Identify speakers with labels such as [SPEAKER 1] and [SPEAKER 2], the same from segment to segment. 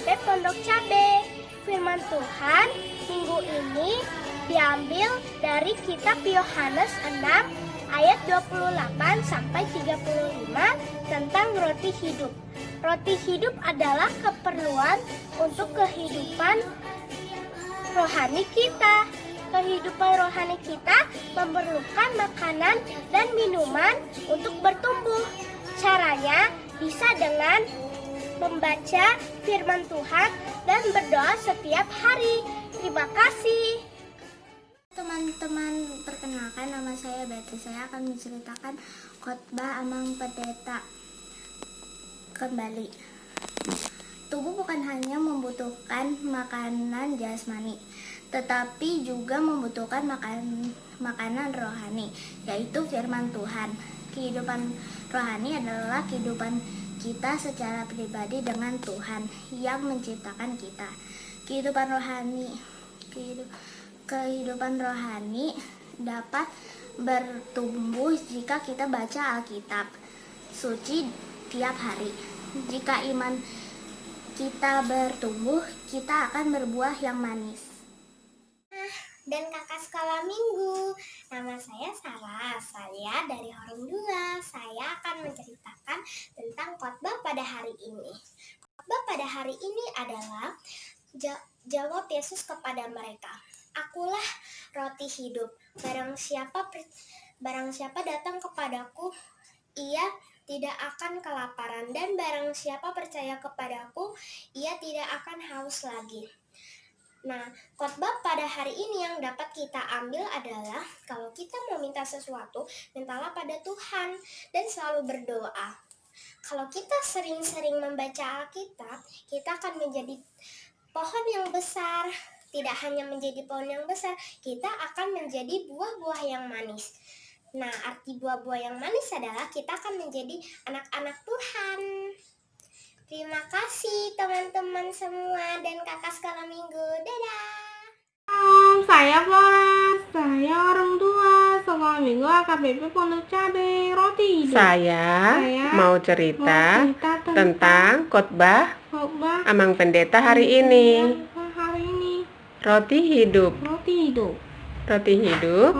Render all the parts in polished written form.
[SPEAKER 1] SMP Pondok Cabe. Firman Tuhan minggu ini diambil dari kitab Yohanes 6 ayat 28 sampai 35 tentang roti hidup. Roti hidup adalah keperluan untuk kehidupan rohani kita. Kehidupan rohani kita memerlukan makanan dan minuman untuk bertumbuh. Caranya bisa dengan membaca firman Tuhan dan berdoa setiap hari. Terima kasih.
[SPEAKER 2] Teman-teman, perkenalkan, nama saya Betty. Saya akan menceritakan khotbah Amang Pendeta kembali. Tubuh bukan hanya membutuhkan makanan jasmani, tetapi juga membutuhkan makanan rohani, yaitu firman Tuhan. Kehidupan rohani adalah kehidupan kita secara pribadi dengan Tuhan yang menciptakan kita. Kehidupan rohani dapat bertumbuh jika kita baca Alkitab suci tiap hari. Jika iman kita bertumbuh, kita akan berbuah yang manis.
[SPEAKER 1] Dan kakak sekolah minggu, nama saya Sarah. Saya dari Horong 2. Saya akan menceritakan tentang khotbah pada hari ini. Khotbah pada hari ini adalah jawab Yesus kepada mereka. Akulah roti hidup. Barang siapa datang kepadaku, ia tidak akan kelaparan, dan barang siapa percaya kepadaku, ia tidak akan haus lagi. Nah, khotbah pada hari ini yang dapat kita ambil adalah kalau kita mau minta sesuatu, mintalah pada Tuhan dan selalu berdoa. Kalau kita sering-sering membaca Alkitab, kita akan menjadi pohon yang besar. Tidak hanya menjadi pohon yang besar, kita akan menjadi buah-buah yang manis. Nah, arti buah-buah yang manis adalah kita akan menjadi anak-anak Tuhan. Terima kasih teman-teman semua dan kakak sekolah minggu. Dadah!
[SPEAKER 3] Saya Flora, saya orang tua sekolah minggu AKBP Pondok Cabe Roti Hidup.
[SPEAKER 4] Saya mau cerita tentang khotbah Amang Pendeta hari ini. Roti hidup.
[SPEAKER 3] Roti hidup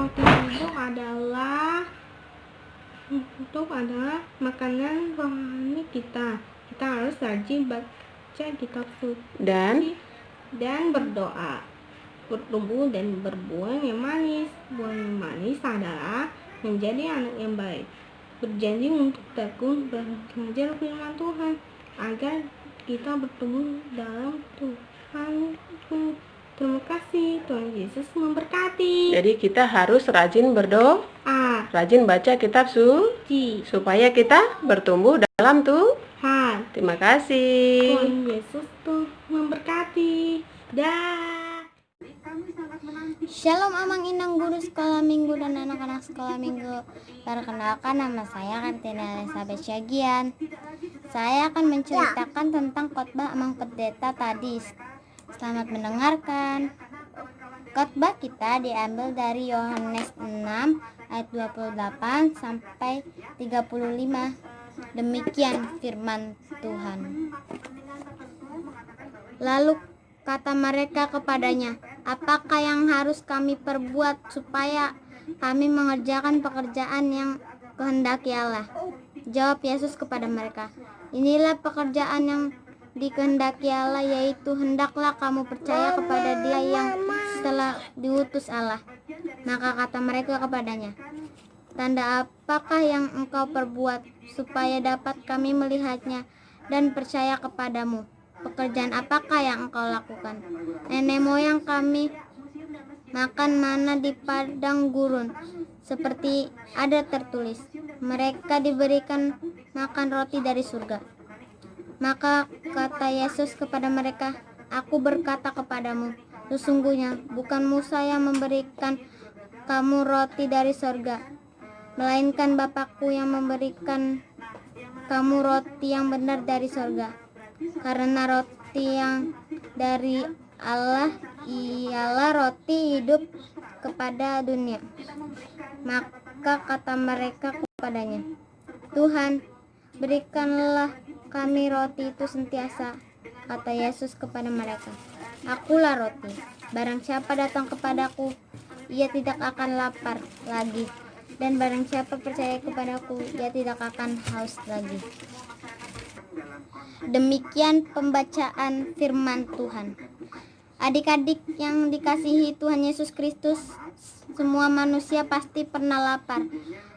[SPEAKER 3] adalah makanan rohani kita. Kita harus rajin baca kitab suci dan berdoa, bertumbuh dan berbuah yang manis. Buah yang manis adalah menjadi anak yang baik, berjanji untuk tekun belajar firman Tuhan agar kita bertumbuh dalam Tuhan. Terima kasih, Tuhan Yesus memberkati.
[SPEAKER 4] Jadi kita harus rajin berdoa, rajin baca kitab suci supaya kita bertumbuh dalam Tuhan. Terima kasih.
[SPEAKER 3] Tuhan Yesus tuh memberkati. Dah.
[SPEAKER 2] Shalom Amang Inang, guru sekolah minggu dan anak-anak sekolah minggu. Perkenalkan, nama saya Kartina Elizabeth Syagian. Saya akan menceritakan tentang khotbah Amang Pendeta tadi. Selamat mendengarkan. Khotbah kita diambil dari Yohanes 6 ayat 28 sampai 35. Demikian firman Tuhan. Lalu kata mereka kepadanya, apakah yang harus kami perbuat supaya kami mengerjakan pekerjaan yang kehendaki Allah? Jawab Yesus kepada mereka, inilah pekerjaan yang dikehendaki Allah, yaitu hendaklah kamu percaya kepada Dia yang telah diutus Allah. Maka kata mereka kepadanya, tanda apakah yang engkau perbuat supaya dapat kami melihatnya dan percaya kepadamu? Pekerjaan apakah yang engkau lakukan? Nenek moyang kami makan mana di padang gurun, seperti ada tertulis, mereka diberikan makan roti dari surga. Maka kata Yesus kepada mereka, aku berkata kepadamu, sesungguhnya bukan Musa yang memberikan kamu roti dari surga, melainkan Bapakku yang memberikan kamu roti yang benar dari surga. Karena roti yang dari Allah ialah roti hidup kepada dunia. Maka kata mereka kepadanya, Tuhan, berikanlah kami roti itu sentiasa. Kata Yesus kepada mereka, "Akulah roti. Barang siapa datang kepadaku, ia tidak akan lapar lagi. Dan barang siapa percaya kepadaku, ia tidak akan haus lagi." Demikian pembacaan firman Tuhan. Adik-adik yang dikasihi Tuhan Yesus Kristus, semua manusia pasti pernah lapar.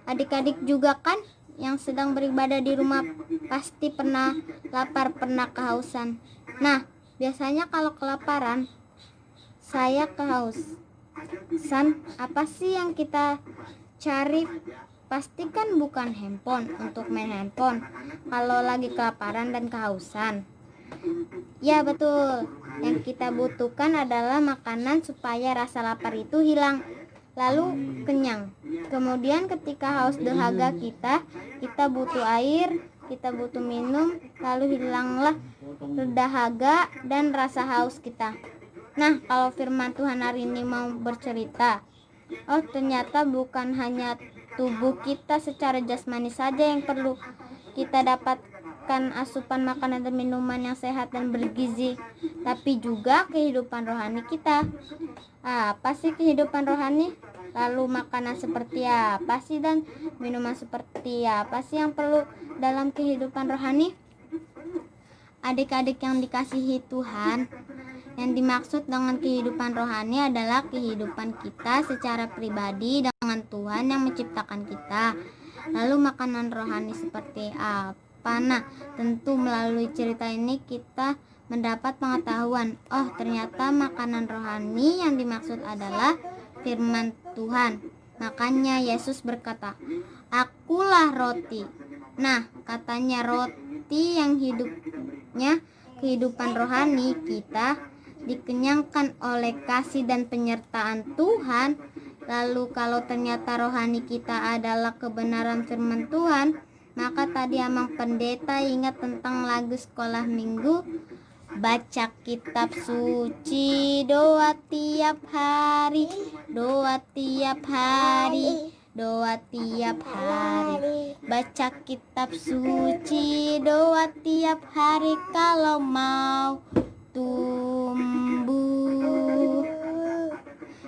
[SPEAKER 2] Adik-adik juga kan yang sedang beribadah di rumah pasti pernah lapar, pernah kehausan. Nah, biasanya kalau kelaparan, saya kehausan, apa sih yang kita cari? Pastikan bukan handphone untuk main handphone kalau lagi kelaparan dan kehausan. Ya betul, yang kita butuhkan adalah makanan supaya rasa lapar itu hilang, lalu kenyang. Kemudian ketika haus dahaga kita butuh air, kita butuh minum, lalu hilanglah dahaga dan rasa haus kita. Nah, kalau firman Tuhan hari ini mau bercerita, ternyata bukan hanya tubuh kita secara jasmani saja yang perlu kita dapatkan asupan makanan dan minuman yang sehat dan bergizi, tapi juga kehidupan rohani kita. Apa sih kehidupan rohani? Lalu makanan seperti apa sih dan minuman seperti apa sih yang perlu dalam kehidupan rohani? Adik-adik yang dikasihi Tuhan, yang dimaksud dengan kehidupan rohani adalah kehidupan kita secara pribadi dengan Tuhan yang menciptakan kita. Lalu makanan rohani seperti apa? Nah, tentu melalui cerita ini kita mendapat pengetahuan. Ternyata makanan rohani yang dimaksud adalah firman Tuhan. Makanya Yesus berkata, "Akulah roti." Nah, katanya roti yang hidupnya kehidupan rohani kita dikenyangkan oleh kasih dan penyertaan Tuhan. Lalu kalau ternyata rohani kita adalah kebenaran firman Tuhan, maka tadi Amang Pendeta ingat tentang lagu sekolah minggu, baca kitab suci, doa tiap hari, doa tiap hari, doa tiap hari. Baca kitab suci, doa tiap hari kalau mau tumbuh.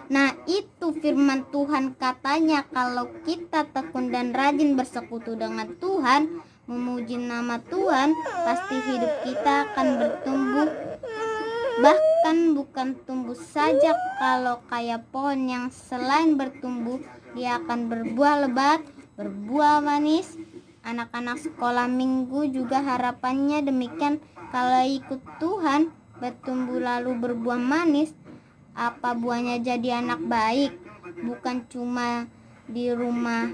[SPEAKER 2] Nah, itu firman Tuhan, katanya kalau kita tekun dan rajin bersekutu dengan Tuhan, memuji nama Tuhan, pasti hidup kita akan bertumbuh. Bahkan bukan tumbuh saja, kalau kayak pohon yang selain bertumbuh, dia akan berbuah lebat, berbuah manis. Anak-anak sekolah minggu juga harapannya demikian. Kalau ikut Tuhan, bertumbuh lalu berbuah manis. Apa buahnya? Jadi anak baik, bukan cuma di rumah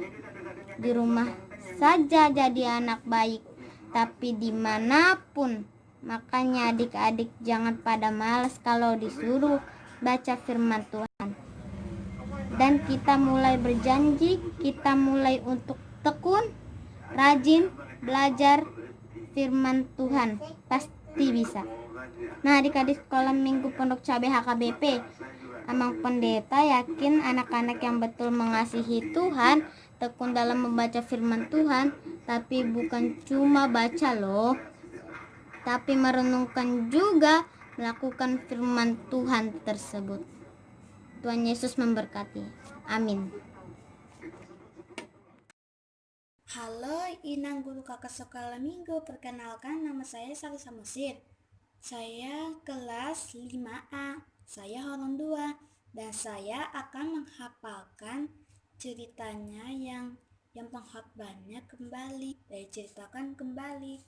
[SPEAKER 2] saja jadi anak baik, tapi dimanapun. Makanya adik-adik jangan pada malas kalau disuruh baca firman Tuhan. Dan kita mulai berjanji, kita mulai untuk tekun, rajin belajar firman Tuhan, pasti bisa. Nah, adik-adik sekolah minggu Pondok Cabe HKBP, Amang Pendeta yakin anak-anak yang betul mengasihi Tuhan, tekun dalam membaca firman Tuhan, tapi bukan cuma baca loh, tapi merenungkan juga melakukan firman Tuhan tersebut. Tuhan Yesus memberkati. Amin.
[SPEAKER 5] Halo, Inang Guru Kakak Sekolah Minggu. Perkenalkan, nama saya Salisa Musir. Saya kelas 5A. Saya Horon 2 dan saya akan menghafalkan ceritanya yang pengkhotbahnya kembali. Saya ceritakan kembali.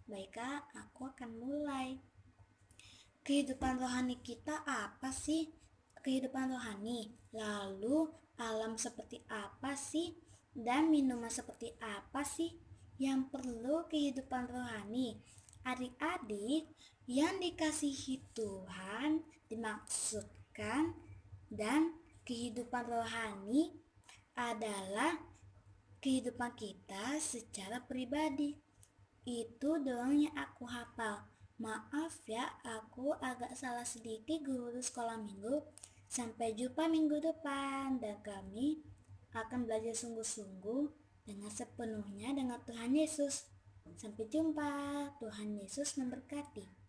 [SPEAKER 5] Baik, aku akan mulai. Kehidupan rohani kita apa sih? Kehidupan rohani. Lalu alam seperti apa sih? Dan minuman seperti apa sih yang perlu kehidupan rohani? Adik-adik yang dikasihi Tuhan, dimaksudkan dan kehidupan rohani adalah kehidupan kita secara pribadi. Itu doang yang aku hafal. Maaf ya, aku agak salah sedikit guru sekolah minggu. Sampai jumpa minggu depan, dan kami akan belajar sungguh-sungguh dengan sepenuhnya dengan Tuhan Yesus. Sampai jumpa, Tuhan Yesus memberkati.